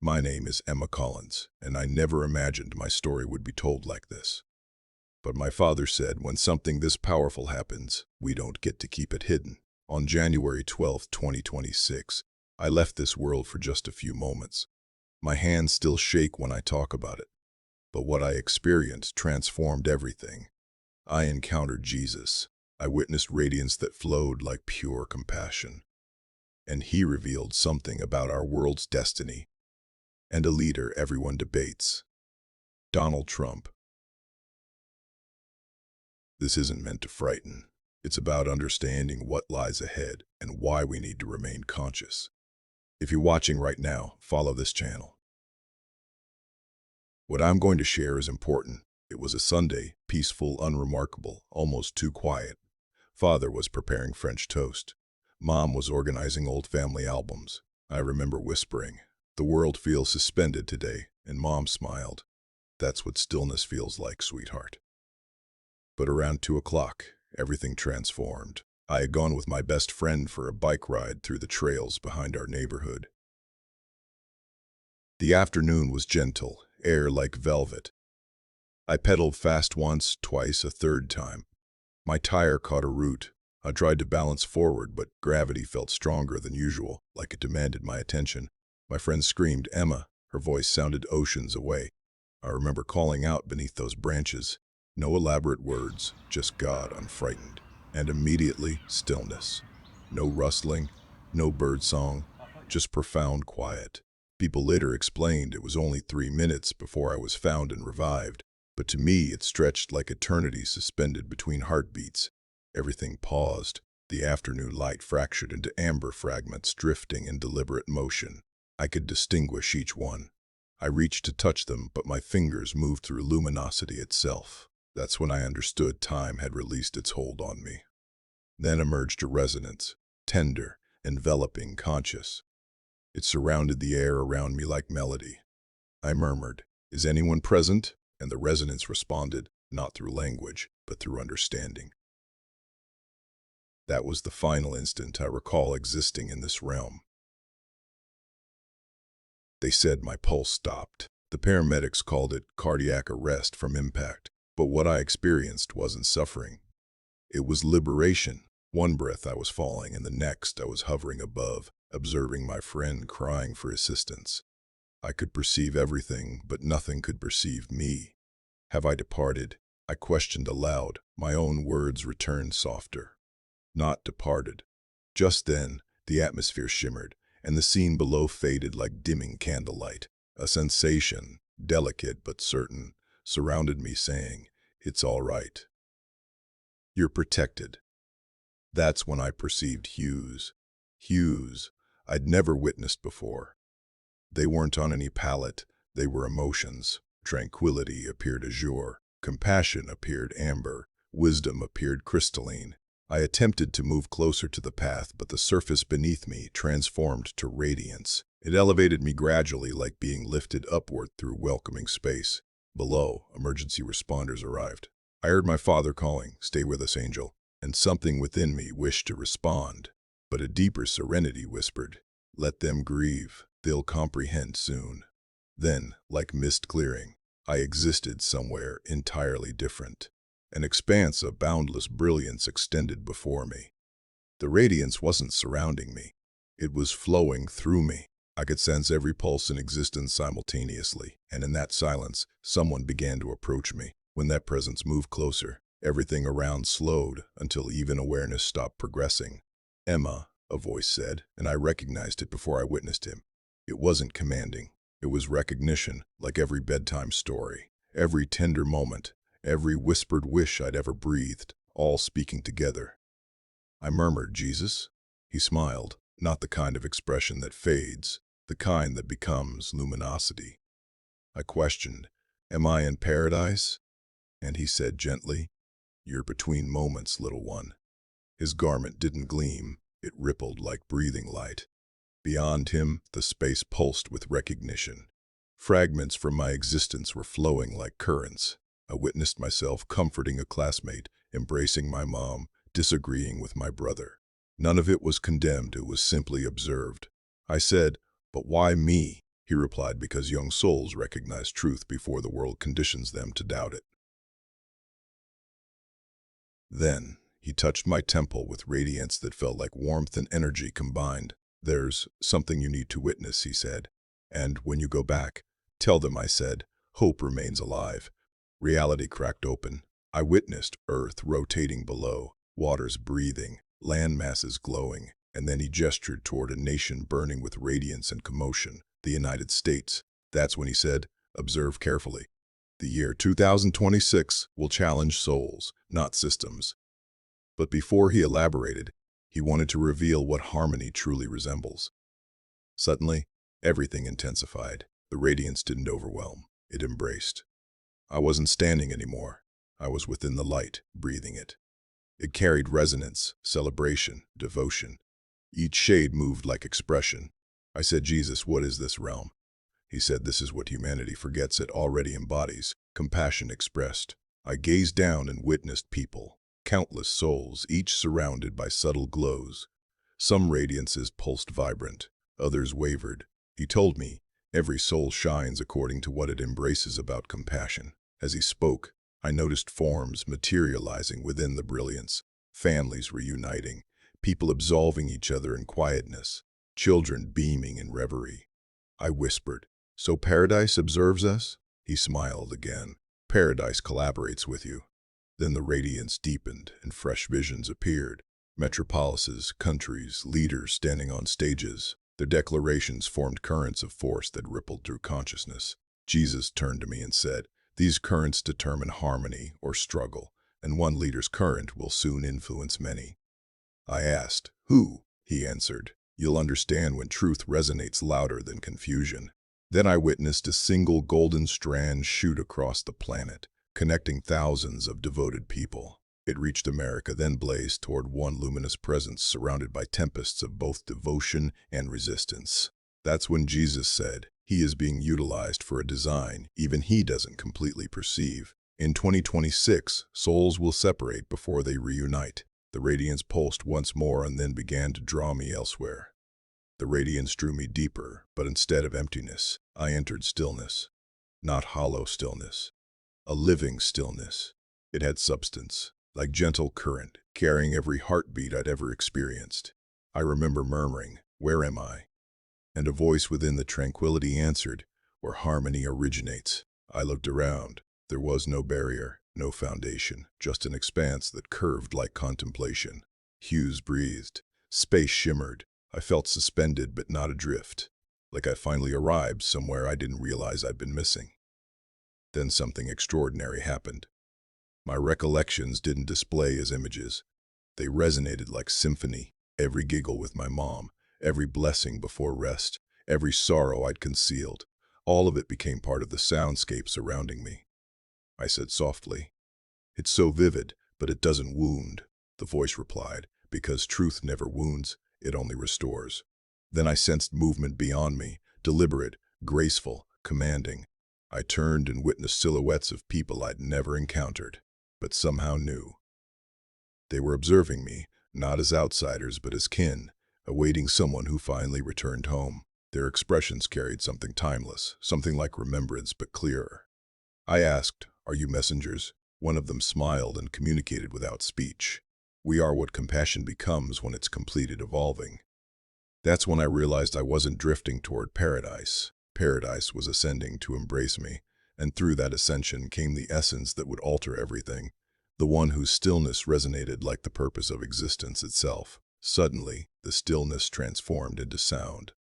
My name is Emma Collins, and I never imagined my story would be told like this. But my father said when something this powerful happens, we don't get to keep it hidden. On January 12, 2026, I left this world for just a few moments. My hands still shake when I talk about it. But what I experienced transformed everything. I encountered Jesus. I witnessed radiance that flowed like pure compassion. And he revealed something about our world's destiny. And a leader everyone debates. Donald Trump. This isn't meant to frighten. It's about understanding what lies ahead and why we need to remain conscious. If you're watching right now, follow this channel. What I'm going to share is important. It was a Sunday, peaceful, unremarkable, almost too quiet. Father was preparing French toast. Mom was organizing old family albums. I remember whispering, "The world feels suspended today," and Mom smiled. "That's what stillness feels like, sweetheart." But around 2 o'clock, everything transformed. I had gone with my best friend for a bike ride through the trails behind our neighborhood. The afternoon was gentle, air like velvet. I pedaled fast once, twice, a third time. My tire caught a root. I tried to balance forward, but gravity felt stronger than usual, like it demanded my attention. My friend screamed, "Emma!" Her voice sounded oceans away. I remember calling out beneath those branches. No elaborate words, just God unfrightened. And immediately, stillness. No rustling, no bird song, just profound quiet. People later explained it was only 3 minutes before I was found and revived, but to me it stretched like eternity suspended between heartbeats. Everything paused. The afternoon light fractured into amber fragments drifting in deliberate motion. I could distinguish each one. I reached to touch them, but my fingers moved through luminosity itself. That's when I understood time had released its hold on me. Then emerged a resonance, tender, enveloping, conscious. It surrounded the air around me like melody. I murmured, "Is anyone present?" And the resonance responded, not through language, but through understanding. That was the final instant I recall existing in this realm. They said my pulse stopped. The paramedics called it cardiac arrest from impact. But what I experienced wasn't suffering. It was liberation. One breath I was falling, and the next I was hovering above, observing my friend crying for assistance. I could perceive everything, but nothing could perceive me. Have I departed? I questioned aloud. My own words returned softer. Not departed. Just then, the atmosphere shimmered, and the scene below faded like dimming candlelight. A sensation, delicate but certain, surrounded me saying, "It's all right. You're protected." That's when I perceived hues. Hues I'd never witnessed before. They weren't on any palette, they were emotions. Tranquility appeared azure, compassion appeared amber, wisdom appeared crystalline. I attempted to move closer to the path, but the surface beneath me transformed to radiance. It elevated me gradually, like being lifted upward through welcoming space. Below, emergency responders arrived. I heard my father calling, "Stay with us, Angel," and something within me wished to respond. But a deeper serenity whispered, "Let them grieve, they'll comprehend soon." Then, like mist clearing, I existed somewhere entirely different. An expanse of boundless brilliance extended before me. The radiance wasn't surrounding me. It was flowing through me. I could sense every pulse in existence simultaneously, and in that silence, someone began to approach me. When that presence moved closer, everything around slowed until even awareness stopped progressing. "Emma," a voice said, and I recognized it before I witnessed him. It wasn't commanding. It was recognition, like every bedtime story, every tender moment, every whispered wish I'd ever breathed, all speaking together. I murmured, "Jesus?" He smiled, not the kind of expression that fades, the kind that becomes luminosity. I questioned, "Am I in paradise?" And he said gently, "You're between moments, little one." His garment didn't gleam, it rippled like breathing light. Beyond him, the space pulsed with recognition. Fragments from my existence were flowing like currents. I witnessed myself comforting a classmate, embracing my mom, disagreeing with my brother. None of it was condemned, it was simply observed. I said, "But why me?" He He replied, because young souls recognize truth before the world conditions them to doubt it. Then, he touched my temple with radiance that felt like warmth and energy combined. "There's something you need to witness," he said. "And when you go back, tell them I said, hope remains alive." Reality cracked open. I witnessed Earth rotating below, waters breathing, land masses glowing, and then he gestured toward a nation burning with radiance and commotion, the United States. That's when he said, "Observe carefully. The year 2026 will challenge souls, not systems." But before he elaborated, he wanted to reveal what harmony truly resembles. Suddenly, everything intensified. The radiance didn't overwhelm, it embraced. I wasn't standing anymore. I was within the light, breathing it. It carried resonance, celebration, devotion. Each shade moved like expression. I said, "Jesus, what is this realm?" He said, "This is what humanity forgets it already embodies, compassion expressed." I gazed down and witnessed people, countless souls, each surrounded by subtle glows. Some radiances pulsed vibrant, others wavered. He told me, every soul shines according to what it embraces about compassion. As he spoke, I noticed forms materializing within the brilliance, families reuniting, people absolving each other in quietness, children beaming in reverie. I whispered, "So paradise observes us?" He smiled again. "Paradise collaborates with you." Then the radiance deepened and fresh visions appeared. Metropolises, countries, leaders standing on stages. Their declarations formed currents of force that rippled through consciousness. Jesus turned to me and said, "These currents determine harmony or struggle, and one leader's current will soon influence many." I asked, "Who?" He answered, "You'll understand when truth resonates louder than confusion." Then I witnessed a single golden strand shoot across the planet, connecting thousands of devoted people. It reached America, then blazed toward one luminous presence surrounded by tempests of both devotion and resistance. That's when Jesus said, "He is being utilized for a design even he doesn't completely perceive." In 2026, souls will separate before they reunite. The radiance pulsed once more and then began to draw me elsewhere. The radiance drew me deeper, but instead of emptiness, I entered stillness. Not hollow stillness, a living stillness. It had substance, like gentle current, carrying every heartbeat I'd ever experienced. I remember murmuring, "Where am I?" And a voice within the tranquility answered, "Where harmony originates." I looked around. There was no barrier, no foundation, just an expanse that curved like contemplation. Hues breathed. Space shimmered. I felt suspended but not adrift, like I finally arrived somewhere I didn't realize I'd been missing. Then something extraordinary happened. My recollections didn't display as images. They resonated like symphony. Every giggle with my mom, every blessing before rest, every sorrow I'd concealed, all of it became part of the soundscape surrounding me. I said softly, "It's so vivid, but it doesn't wound." The voice replied, "Because truth never wounds, it only restores." Then I sensed movement beyond me, deliberate, graceful, commanding. I turned and witnessed silhouettes of people I'd never encountered, but somehow knew. They were observing me, not as outsiders but as kin, awaiting someone who finally returned home. Their expressions carried something timeless, something like remembrance but clearer. I asked, "Are you messengers?" One of them smiled and communicated without speech. "We are what compassion becomes when it's completed evolving." That's when I realized I wasn't drifting toward paradise. Paradise was ascending to embrace me, and through that ascension came the essence that would alter everything, the one whose stillness resonated like the purpose of existence itself. Suddenly, the stillness transformed into sound.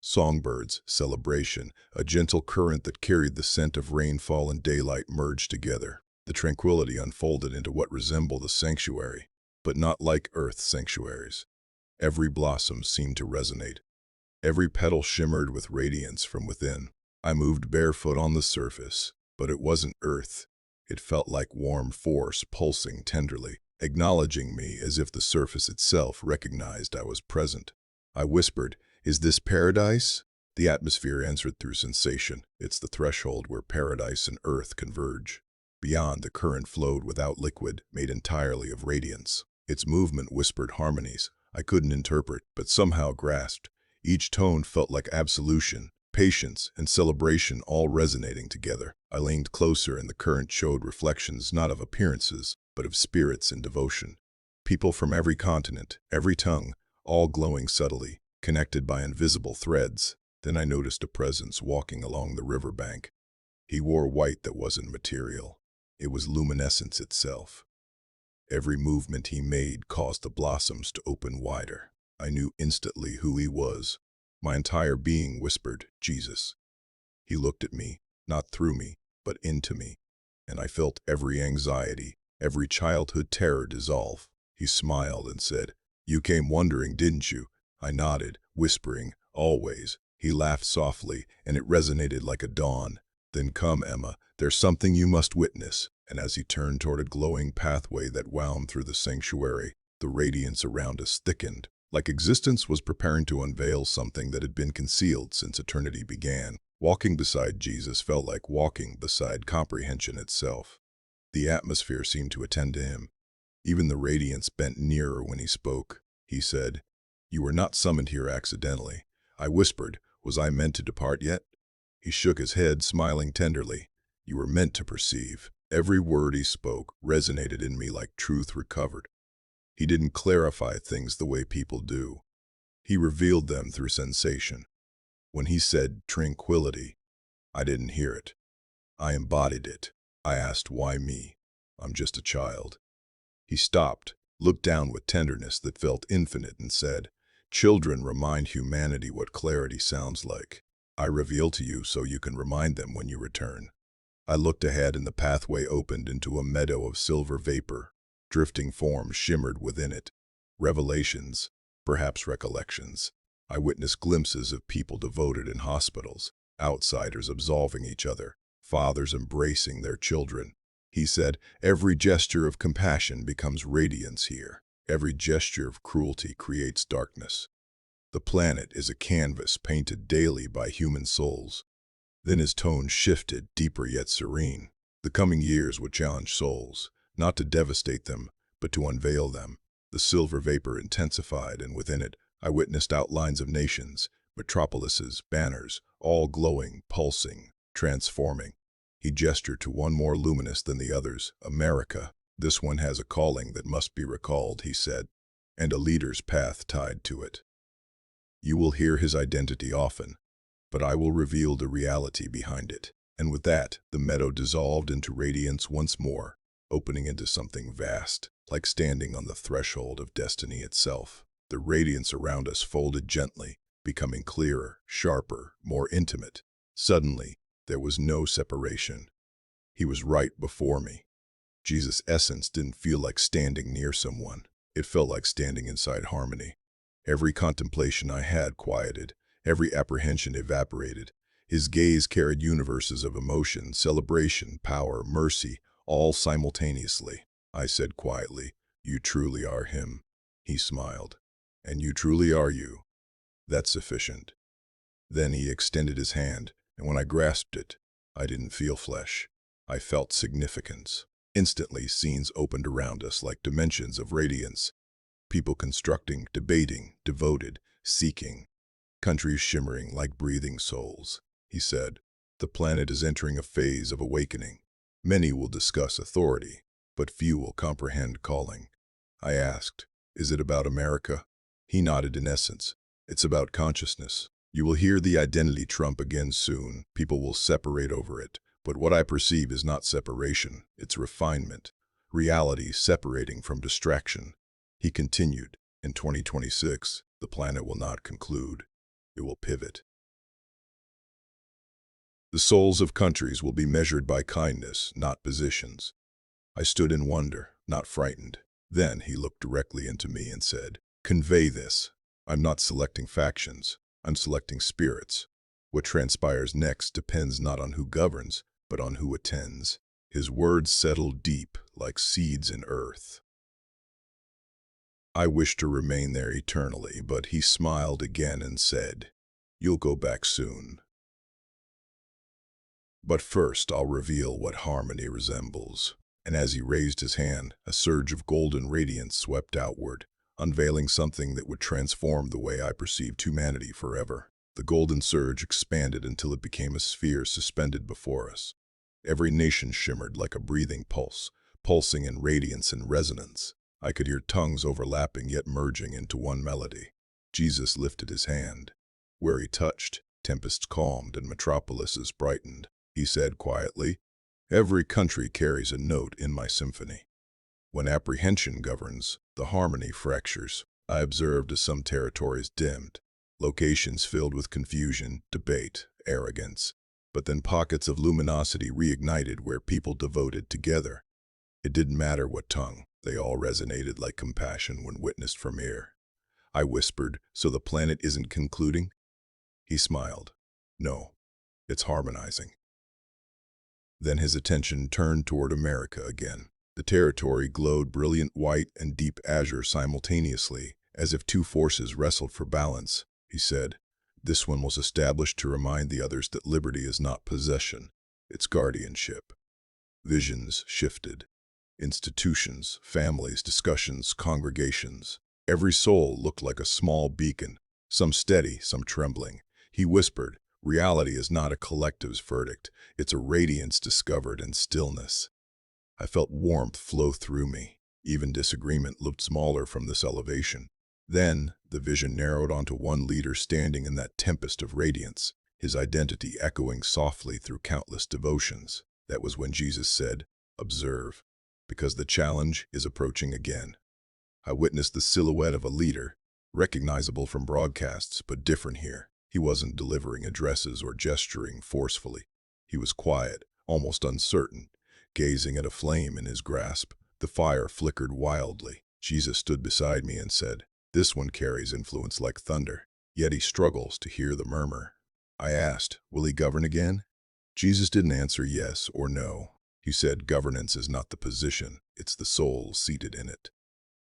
Songbirds, celebration, a gentle current that carried the scent of rainfall and daylight merged together. The tranquility unfolded into what resembled a sanctuary, but not like Earth's sanctuaries. Every blossom seemed to resonate. Every petal shimmered with radiance from within. I moved barefoot on the surface, but it wasn't earth. It felt like warm force pulsing tenderly, acknowledging me as if the surface itself recognized I was present. I whispered, "Is this paradise?" The atmosphere answered through sensation. "It's the threshold where paradise and earth converge." Beyond, the current flowed without liquid, made entirely of radiance. Its movement whispered harmonies I couldn't interpret, but somehow grasped. Each tone felt like absolution, patience, and celebration all resonating together. I leaned closer, and the current showed reflections not of appearances, but of spirits and devotion. People from every continent, every tongue, all glowing subtly, connected by invisible threads. Then I noticed a presence walking along the riverbank. He wore white that wasn't material. It was luminescence itself. Every movement he made caused the blossoms to open wider. I knew instantly who he was. My entire being whispered, Jesus. He looked at me, not through me, but into me, and I felt every anxiety, every childhood terror dissolve. He smiled and said, "You came wondering, didn't you?" I nodded, whispering, "Always." He laughed softly, and it resonated like a dawn. "Then come, Emma, there's something you must witness." And as he turned toward a glowing pathway that wound through the sanctuary, the radiance around us thickened, like existence was preparing to unveil something that had been concealed since eternity began. Walking beside Jesus felt like walking beside comprehension itself. The atmosphere seemed to attend to him. Even the radiance bent nearer when he spoke. He said, "You were not summoned here accidentally." I whispered, "Was I meant to depart yet?" He shook his head, smiling tenderly. "You were meant to perceive." Every word he spoke resonated in me like truth recovered. He didn't clarify things the way people do. He revealed them through sensation. When he said tranquility, I didn't hear it. I embodied it. I asked, "Why me? I'm just a child." He stopped, looked down with tenderness that felt infinite, and said, "Children remind humanity what clarity sounds like. I reveal to you so you can remind them when you return." I looked ahead, and the pathway opened into a meadow of silver vapor. Drifting forms shimmered within it. Revelations, perhaps recollections. I witnessed glimpses of people devoted in hospitals, outsiders absolving each other, fathers embracing their children. He said, "Every gesture of compassion becomes radiance here. Every gesture of cruelty creates darkness. The planet is a canvas painted daily by human souls." Then his tone shifted, deeper yet serene. The coming years would challenge souls, not to devastate them, but to unveil them. The silver vapor intensified, and within it I witnessed outlines of nations, metropolises, banners, all glowing, pulsing, transforming. He gestured to one more luminous than the others. "America. This one has a calling that must be recalled," he said, "and a leader's path tied to it. You will hear his identity often, but I will reveal the reality behind it." And with that, the meadow dissolved into radiance once more, opening into something vast, like standing on the threshold of destiny itself. The radiance around us folded gently, becoming clearer, sharper, more intimate. Suddenly, there was no separation. He was right before me. Jesus' essence didn't feel like standing near someone. It felt like standing inside harmony. Every contemplation I had quieted. Every apprehension evaporated. His gaze carried universes of emotion, celebration, power, mercy, all simultaneously. I said quietly, "You truly are him." He smiled. "And you truly are you. That's sufficient." Then he extended his hand, and when I grasped it, I didn't feel flesh. I felt significance. Instantly, scenes opened around us like dimensions of radiance. People constructing, debating, devoted, seeking. Countries shimmering like breathing souls. He said, "The planet is entering a phase of awakening. Many will discuss authority, but few will comprehend calling." I asked, "Is it about America?" He nodded. "In essence, it's about consciousness. You will hear the identity trump again soon. People will separate over it. But what I perceive is not separation, it's refinement. Reality separating from distraction." He continued, "In 2026, the planet will not conclude. It will pivot. The souls of countries will be measured by kindness, not positions." I stood in wonder, not frightened. Then he looked directly into me and said, "Convey this. I'm not selecting factions. I'm selecting spirits. What transpires next depends not on who governs, but on who attends." His words settled deep, like seeds in earth. I wished to remain there eternally, but he smiled again and said, "You'll go back soon. But first I'll reveal what harmony resembles." And as he raised his hand, a surge of golden radiance swept outward, unveiling something that would transform the way I perceived humanity forever. The golden surge expanded until it became a sphere suspended before us. Every nation shimmered like a breathing pulse, pulsing in radiance and resonance. I could hear tongues overlapping yet merging into one melody. Jesus lifted his hand. Where he touched, tempests calmed and metropolises brightened. He said quietly, "Every country carries a note in my symphony." When apprehension governs, the harmony fractures. I observed as some territories dimmed, locations filled with confusion, debate, arrogance, but then pockets of luminosity reignited where people devoted together. It didn't matter what tongue, they all resonated like compassion when witnessed from air. I whispered, "So the planet isn't concluding?" He smiled. "No, it's harmonizing." Then his attention turned toward America again. The territory glowed brilliant white and deep azure simultaneously, as if two forces wrestled for balance. He said, "This one was established to remind the others that liberty is not possession, it's guardianship." Visions shifted. Institutions, families, discussions, congregations. Every soul looked like a small beacon, some steady, some trembling. He whispered, "Reality is not a collective's verdict, it's a radiance discovered in stillness." I felt warmth flow through me. Even disagreement looked smaller from this elevation. Then, the vision narrowed onto one leader standing in that tempest of radiance, his identity echoing softly through countless devotions. That was when Jesus said, "Observe, because the challenge is approaching again." I witnessed the silhouette of a leader, recognizable from broadcasts, but different here. He wasn't delivering addresses or gesturing forcefully. He was quiet, almost uncertain, gazing at a flame in his grasp. The fire flickered wildly. Jesus stood beside me and said, "This one carries influence like thunder, yet he struggles to hear the murmur." I asked, "Will he govern again?" Jesus didn't answer yes or no. He said, "Governance is not the position, it's the soul seated in it."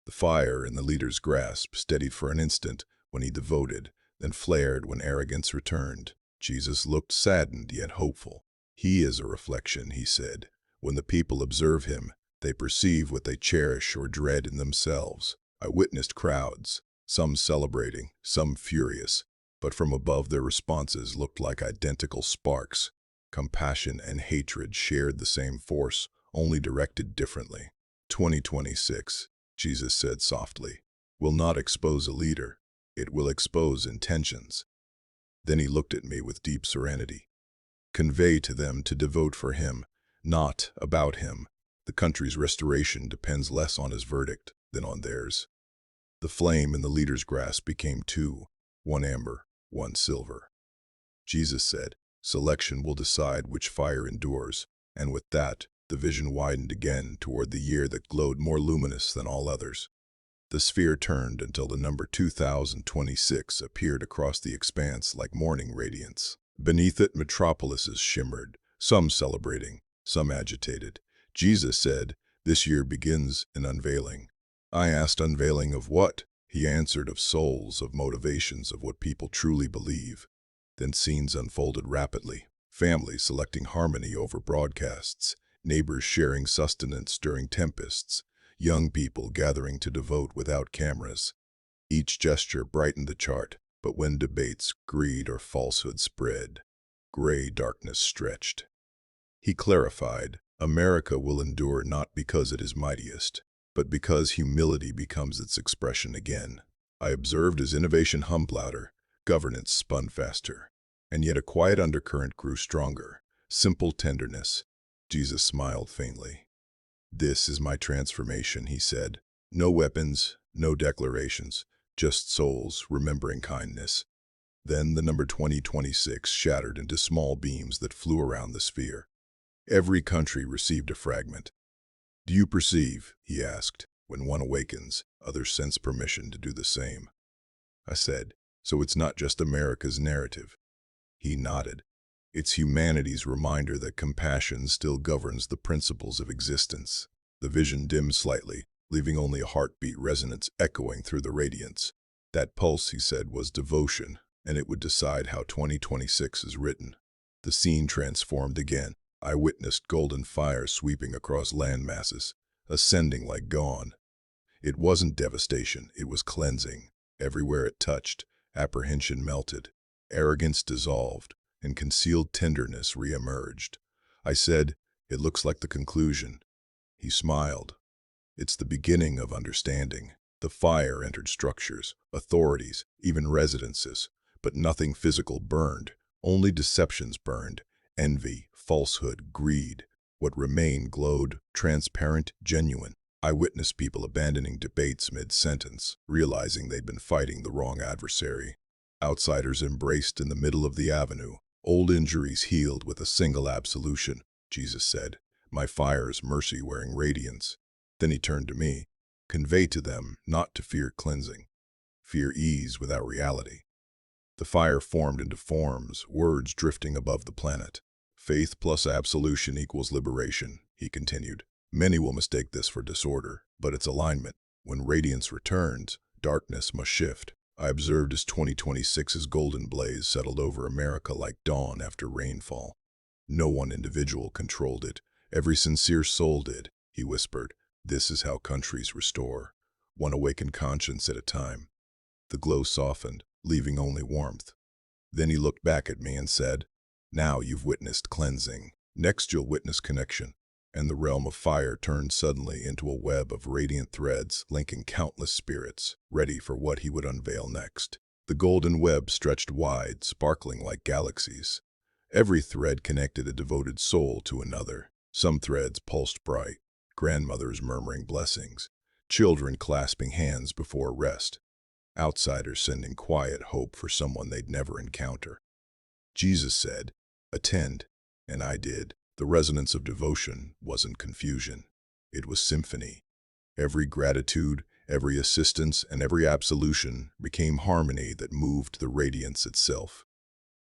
The fire in the leader's grasp steadied for an instant when he devoted, then flared when arrogance returned. Jesus looked saddened yet hopeful. "He is a reflection," he said. "When the people observe him, they perceive what they cherish or dread in themselves." I witnessed crowds, some celebrating, some furious, but from above their responses looked like identical sparks. Compassion and hatred shared the same force, only directed differently. 2026, Jesus said softly, "will not expose a leader. It will expose intentions." Then he looked at me with deep serenity. "Convey to them to devote for him, not about him. The country's restoration depends less on his verdict than on theirs." The flame in the leader's grasp became two, one amber, one silver. Jesus said, "Selection will decide which fire endures," and with that, the vision widened again toward the year that glowed more luminous than all others. The sphere turned until the number 2026 appeared across the expanse like morning radiance. Beneath it, metropolises shimmered, some celebrating, some agitated. Jesus said, "This year begins an unveiling." I asked, "Unveiling of what?" He answered, "Of souls, of motivations, of what people truly believe." Then scenes unfolded rapidly. Families selecting harmony over broadcasts, neighbors sharing sustenance during tempests, young people gathering to devote without cameras. Each gesture brightened the chart, but when debates, greed, or falsehood spread, gray darkness stretched. He clarified, "America will endure not because it is mightiest, but because humility becomes its expression again." I observed as innovation hummed louder, governance spun faster, and yet a quiet undercurrent grew stronger, simple tenderness. Jesus smiled faintly. "This is my transformation," he said. "No weapons, no declarations, just souls remembering kindness." Then the number 2026 shattered into small beams that flew around the sphere. Every country received a fragment. "Do you perceive?" he asked. "When one awakens, others sense permission to do the same." I said, "So it's not just America's narrative." He nodded. "It's humanity's reminder that compassion still governs the principles of existence." The vision dimmed slightly, leaving only a heartbeat resonance echoing through the radiance. That pulse, he said, was devotion, and it would decide how 2026 is written. The scene transformed again. I witnessed golden fire sweeping across land masses, ascending like dawn. It wasn't devastation, it was cleansing. Everywhere it touched, apprehension melted. Arrogance dissolved, and concealed tenderness re-emerged. I said, "It looks like the conclusion." He smiled. "It's the beginning of understanding." The fire entered structures, authorities, even residences, but nothing physical burned. Only deceptions burned. Envy, falsehood, greed. What remained glowed, transparent, genuine. I witnessed people abandoning debates mid-sentence, realizing they'd been fighting the wrong adversary. Outsiders embraced in the middle of the avenue. Old injuries healed with a single absolution. Jesus said, "My fire's mercy wearing radiance." Then he turned to me. "Convey to them not to fear cleansing. Fear ease without reality." The fire formed into forms, words drifting above the planet. "Faith plus absolution equals liberation," he continued. "Many will mistake this for disorder, but it's alignment. When radiance returns, darkness must shift." I observed as 2026's golden blaze settled over America like dawn after rainfall. No one individual controlled it. Every sincere soul did, he whispered. "This is how countries restore, one awakened conscience at a time." The glow softened, leaving only warmth. Then he looked back at me and said, "Now you've witnessed cleansing. Next you'll witness connection." And the realm of fire turned suddenly into a web of radiant threads linking countless spirits, ready for what he would unveil next. The golden web stretched wide, sparkling like galaxies. Every thread connected a devoted soul to another. Some threads pulsed bright, grandmothers murmuring blessings, children clasping hands before rest, outsiders sending quiet hope for someone they'd never encounter. Jesus said, "Attend," and I did. The resonance of devotion wasn't confusion. It was symphony. Every gratitude, every assistance, and every absolution became harmony that moved the radiance itself.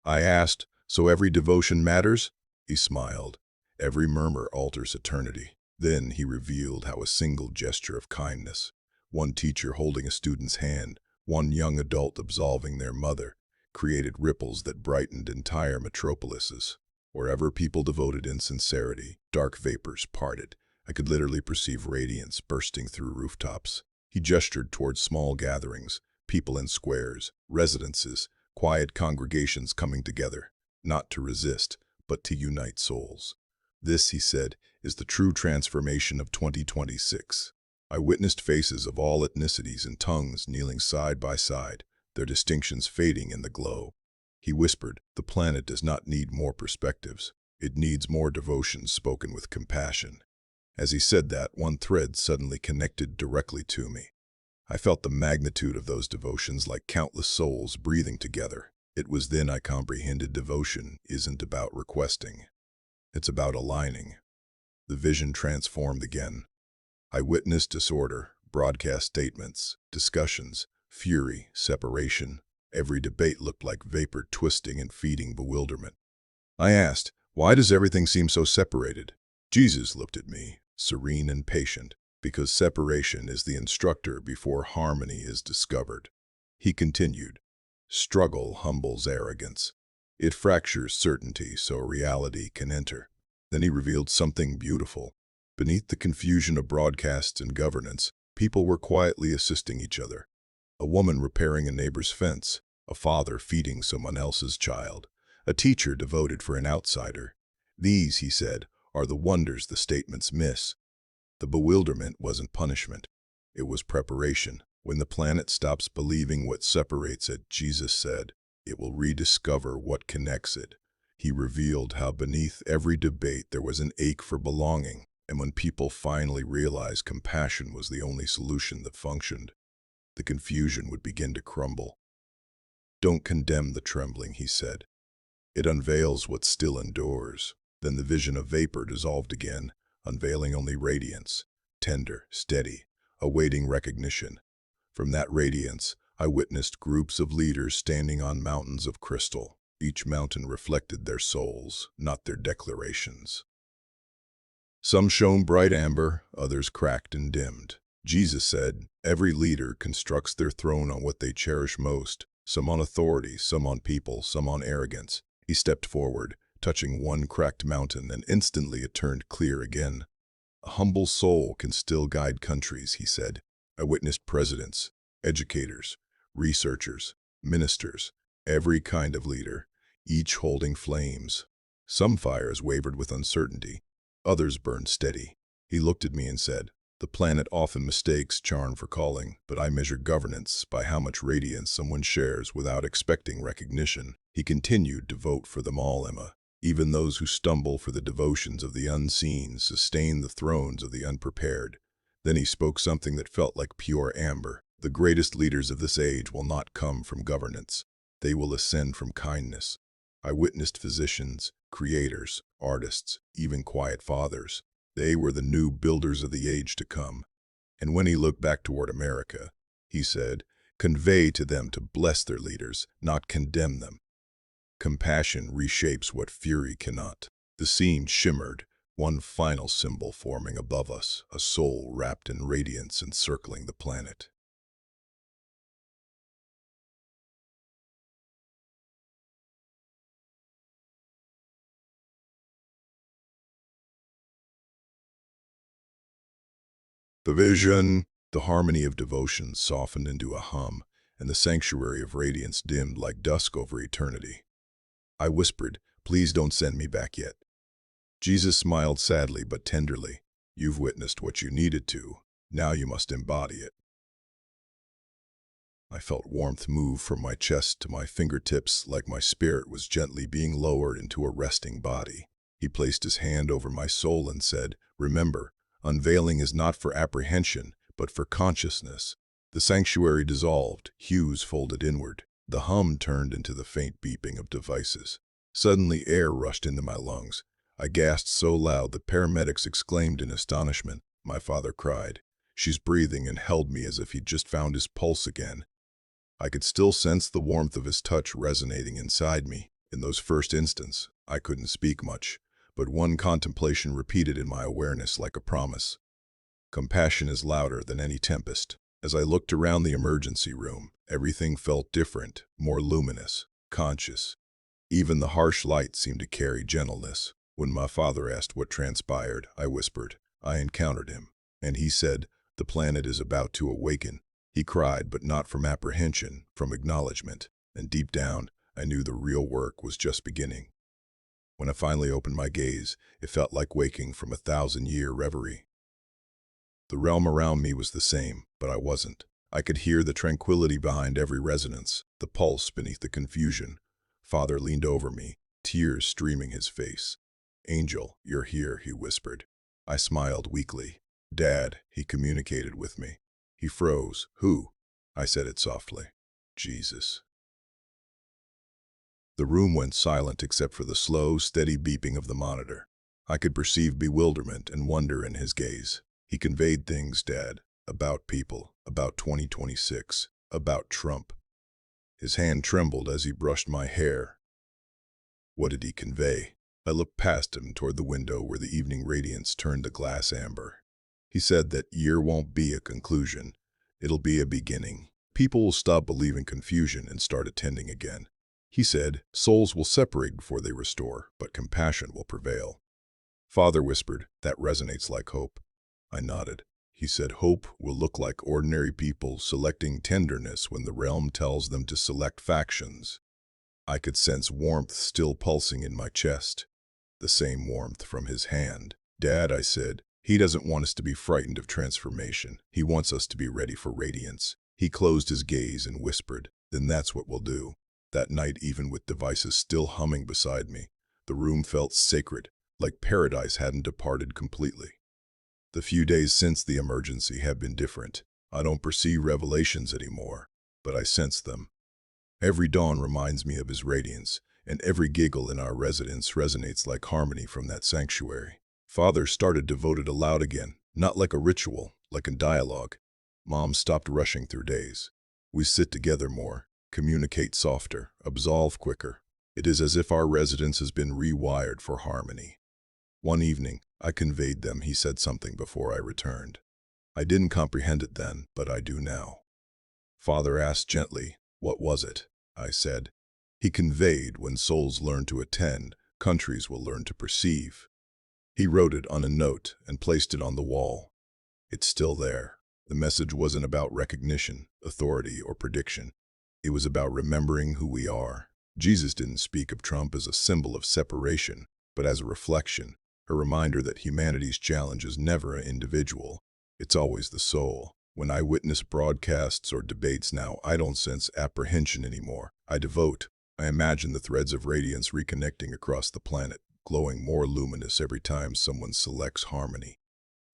I asked, "So every devotion matters?" He smiled. "Every murmur alters eternity." Then he revealed how a single gesture of kindness, one teacher holding a student's hand, one young adult absolving their mother, created ripples that brightened entire metropolises. Wherever people devoted in sincerity, dark vapors parted. I could literally perceive radiance bursting through rooftops. He gestured towards small gatherings, people in squares, residences, quiet congregations coming together, not to resist, but to unite souls. "This," he said, "is the true transformation of 2026. I witnessed faces of all ethnicities and tongues kneeling side by side, their distinctions fading in the glow." He whispered, "The planet does not need more perspectives. It needs more devotion spoken with compassion." As he said that, one thread suddenly connected directly to me. I felt the magnitude of those devotions like countless souls breathing together. It was then I comprehended devotion isn't about requesting. It's about aligning. The vision transformed again. I witnessed disorder, broadcast statements, discussions, fury, separation. Every debate looked like vapor twisting and feeding bewilderment. I asked, "Why does everything seem so separated?" Jesus looked at me, serene and patient, "Because separation is the instructor before harmony is discovered." He continued, "Struggle humbles arrogance. It fractures certainty so reality can enter." Then he revealed something beautiful. Beneath the confusion of broadcasts and governance, people were quietly assisting each other. A woman repairing a neighbor's fence, a father feeding someone else's child, a teacher devoted for an outsider. "These," he said, "are the wonders the statements miss." The bewilderment wasn't punishment. It was preparation. When the planet stops believing what separates it, Jesus said, it will rediscover what connects it. He revealed how beneath every debate there was an ache for belonging, and when people finally realized compassion was the only solution that functioned, the confusion would begin to crumble. "Don't condemn the trembling," he said. "It unveils what still endures." Then the vision of vapor dissolved again, unveiling only radiance, tender, steady, awaiting recognition. From that radiance, I witnessed groups of leaders standing on mountains of crystal. Each mountain reflected their souls, not their declarations. Some shone bright amber, others cracked and dimmed. Jesus said, "Every leader constructs their throne on what they cherish most, some on authority, some on people, some on arrogance." He stepped forward, touching one cracked mountain, and instantly it turned clear again. "A humble soul can still guide countries," he said. I witnessed presidents, educators, researchers, ministers, Every kind of leader, each holding flames. Some fires wavered with uncertainty, others burned steady. He looked at me and said, "The planet often mistakes charm for calling, but I measure governance by how much radiance someone shares without expecting recognition." He continued to vote for them all, Emma. Even those who stumble for the devotions of the unseen sustain the thrones of the unprepared. Then he spoke something that felt like pure amber. The greatest leaders of this age will not come from governance. They will ascend from kindness. I witnessed physicians, creators, artists, even quiet fathers. They were the new builders of the age to come. And when he looked back toward America, he said, "Convey to them to bless their leaders, not condemn them." Compassion reshapes what fury cannot. The scene shimmered, one final symbol forming above us, a soul wrapped in radiance encircling the planet. The vision, the harmony of devotion softened into a hum, and the sanctuary of radiance dimmed like dusk over eternity. I whispered, "Please don't send me back yet." Jesus smiled sadly but tenderly. "You've witnessed what you needed to. Now you must embody it." I felt warmth move from my chest to my fingertips, like my spirit was gently being lowered into a resting body. He placed his hand over my soul and said, "Remember, unveiling is not for apprehension, but for consciousness." The sanctuary dissolved, hues folded inward. The hum turned into the faint beeping of devices. Suddenly air rushed into my lungs. I gasped so loud that paramedics exclaimed in astonishment. My father cried. "She's breathing," and held me as if he'd just found his pulse again. I could still sense the warmth of his touch resonating inside me. In those first instants, I couldn't speak much, but one contemplation repeated in my awareness like a promise. Compassion is louder than any tempest. As I looked around the emergency room, everything felt different, more luminous, conscious. Even the harsh light seemed to carry gentleness. When my father asked what transpired, I whispered, "I encountered him." And he said, "The planet is about to awaken." He cried, but not from apprehension, from acknowledgement. And deep down, I knew the real work was just beginning. When I finally opened my gaze, it felt like waking from a thousand-year reverie. The realm around me was the same, but I wasn't. I could hear the tranquility behind every resonance, the pulse beneath the confusion. Father leaned over me, tears streaming his face. "Angel, you're here," he whispered. I smiled weakly. "Dad," he communicated with me. He froze. "Who?" I said it softly. "Jesus." The room went silent except for the slow, steady beeping of the monitor. I could perceive bewilderment and wonder in his gaze. "He conveyed things, Dad, about people, about 2026, about Trump." His hand trembled as he brushed my hair. "What did he convey?" I looked past him toward the window where the evening radiance turned to glass amber. "He said that year won't be a conclusion. It'll be a beginning. People will stop believing confusion and start attending again. He said, souls will separate before they restore, but compassion will prevail." Father whispered, "That resonates like hope." I nodded. He said, "Hope will look like ordinary people selecting tenderness when the realm tells them to select factions." I could sense warmth still pulsing in my chest. The same warmth from his hand. "Dad," I said, "he doesn't want us to be frightened of transformation. He wants us to be ready for radiance." He closed his gaze and whispered, "Then that's what we'll do." That night, even with devices still humming beside me, the room felt sacred, like paradise hadn't departed completely. The few days since the emergency have been different. I don't perceive revelations anymore, but I sense them. Every dawn reminds me of his radiance, and every giggle in our residence resonates like harmony from that sanctuary. Father started to vote it aloud again, not like a ritual, like a dialogue. Mom stopped rushing through days. We sit together more, communicate softer, absolve quicker. It is as if our residence has been rewired for harmony. One evening, I conveyed them. He said something before I returned. I didn't comprehend it then, but I do now. Father asked gently, "What was it?" I said. He conveyed, when souls learn to attend, countries will learn to perceive. He wrote it on a note and placed it on the wall. It's still there. The message wasn't about recognition, authority, or prediction. It was about remembering who we are. Jesus didn't speak of Trump as a symbol of separation, but as a reflection, a reminder that humanity's challenge is never an individual. It's always the soul. When I witness broadcasts or debates now, I don't sense apprehension anymore. I devote. I imagine the threads of radiance reconnecting across the planet, glowing more luminous every time someone selects harmony.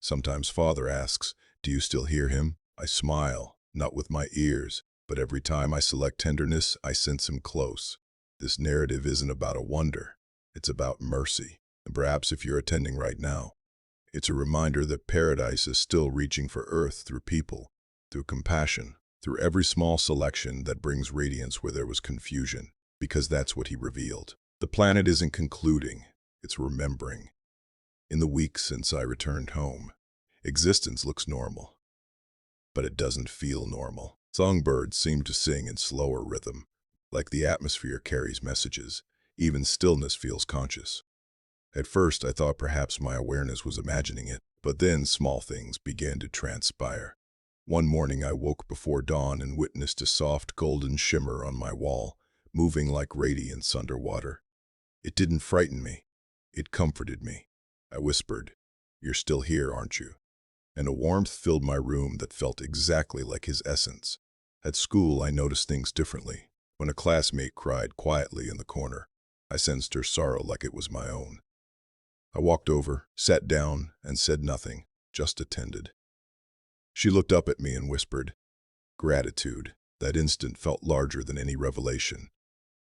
Sometimes Father asks, "Do you still hear him?" I smile, not with my ears, but every time I select tenderness, I sense him close. This narrative isn't about a wonder. It's about mercy. And perhaps if you're attending right now, it's a reminder that paradise is still reaching for earth through people, through compassion, through every small selection that brings radiance where there was confusion, because that's what he revealed. The planet isn't concluding, it's remembering. In the weeks since I returned home, existence looks normal, but it doesn't feel normal. Songbirds seem to sing in slower rhythm, like the atmosphere carries messages. Even stillness feels conscious. At first, I thought perhaps my awareness was imagining it, but then small things began to transpire. One morning I woke before dawn and witnessed a soft golden shimmer on my wall, moving like radiance underwater. It didn't frighten me. It comforted me. I whispered, "You're still here, aren't you?" And a warmth filled my room that felt exactly like his essence. At school, I noticed things differently. When a classmate cried quietly in the corner, I sensed her sorrow like it was my own. I walked over, sat down, and said nothing, just attended. She looked up at me and whispered, "Gratitude." That instant felt larger than any revelation.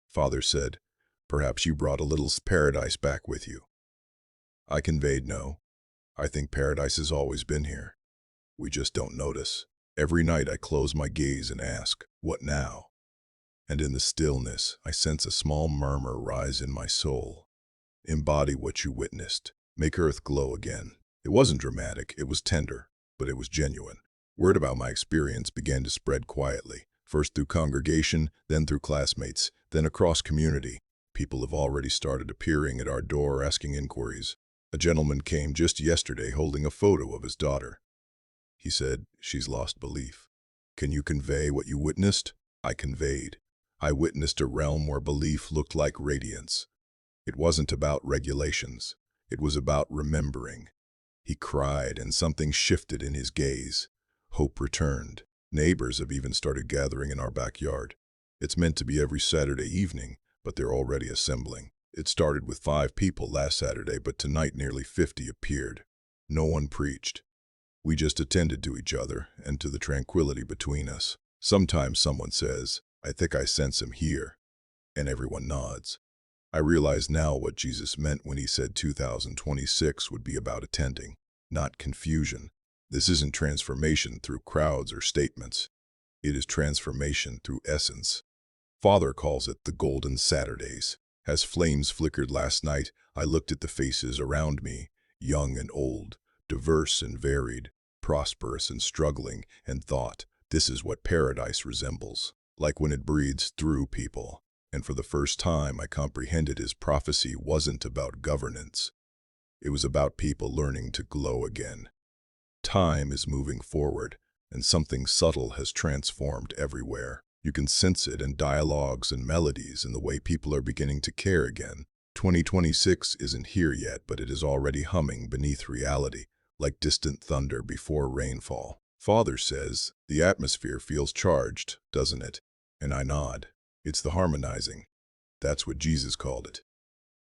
Father said, "Perhaps you brought a little paradise back with you." I conveyed, "No. I think paradise has always been here. We just don't notice." Every night I close my gaze and ask, "What now?" And in the stillness, I sense a small murmur rise in my soul. Embody what you witnessed. Make earth glow again. It wasn't dramatic, it was tender, but it was genuine. Word about my experience began to spread quietly, first through congregation, then through classmates, then across community. People have already started appearing at our door asking inquiries. A gentleman came just yesterday holding a photo of his daughter. He said, "She's lost belief. Can you convey what you witnessed?" I conveyed. I witnessed a realm where belief looked like radiance. It wasn't about regulations. It was about remembering. He cried, and something shifted in his gaze. Hope returned. Neighbors have even started gathering in our backyard. It's meant to be every Saturday evening, but they're already assembling. It started with 5 people last Saturday, but tonight nearly 50 appeared. No one preached. We just attended to each other and to the tranquility between us. Sometimes someone says, "I think I sense him here," and everyone nods. I realize now what Jesus meant when he said 2026 would be about attending, not confusion. This isn't transformation through crowds or statements. It is transformation through essence. Father calls it the Golden Saturdays. As flames flickered last night, I looked at the faces around me, young and old, diverse and varied, prosperous and struggling, and thought, this is what paradise resembles, like when it breathes through people. And for the first time, I comprehended his prophecy wasn't about governance. It was about people learning to glow again. Time is moving forward, and something subtle has transformed everywhere. You can sense it in dialogues and melodies, in the way people are beginning to care again. 2026 isn't here yet, but it is already humming beneath reality, like distant thunder before rainfall. Father says, "The atmosphere feels charged, doesn't it?" And I nod. It's the harmonizing. That's what Jesus called it.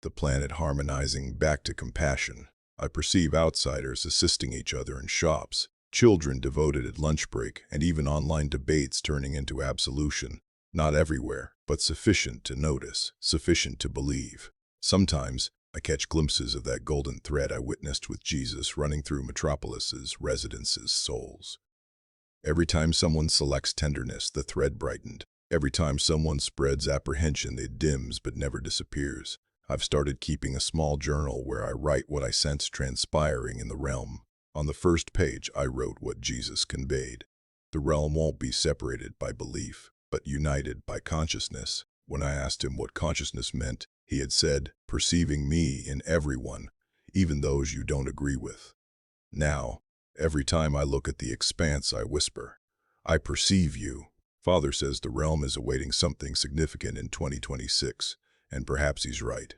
The planet harmonizing back to compassion. I perceive outsiders assisting each other in shops, children devoted at lunch break, and even online debates turning into absolution. Not everywhere, but sufficient to notice, sufficient to believe. Sometimes I catch glimpses of that golden thread I witnessed with Jesus running through metropolises, residences, souls. Every time someone selects tenderness, the thread brightened. Every time someone spreads apprehension, it dims but never disappears. I've started keeping a small journal where I write what I sense transpiring in the realm. On the first page, I wrote what Jesus conveyed. The realm won't be separated by belief, but united by consciousness. When I asked him what consciousness meant, he had said, "Perceiving me in everyone, even those you don't agree with." Now, every time I look at the expanse, I whisper, "I perceive you." Father says the realm is awaiting something significant in 2026, and perhaps he's right.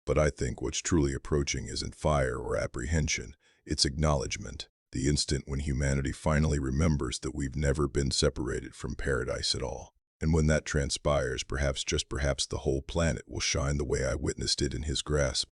But I think what's truly approaching isn't fire or apprehension, it's acknowledgement, the instant when humanity finally remembers that we've never been separated from paradise at all. And when that transpires, perhaps, just perhaps, the whole planet will shine the way I witnessed it in his grasp.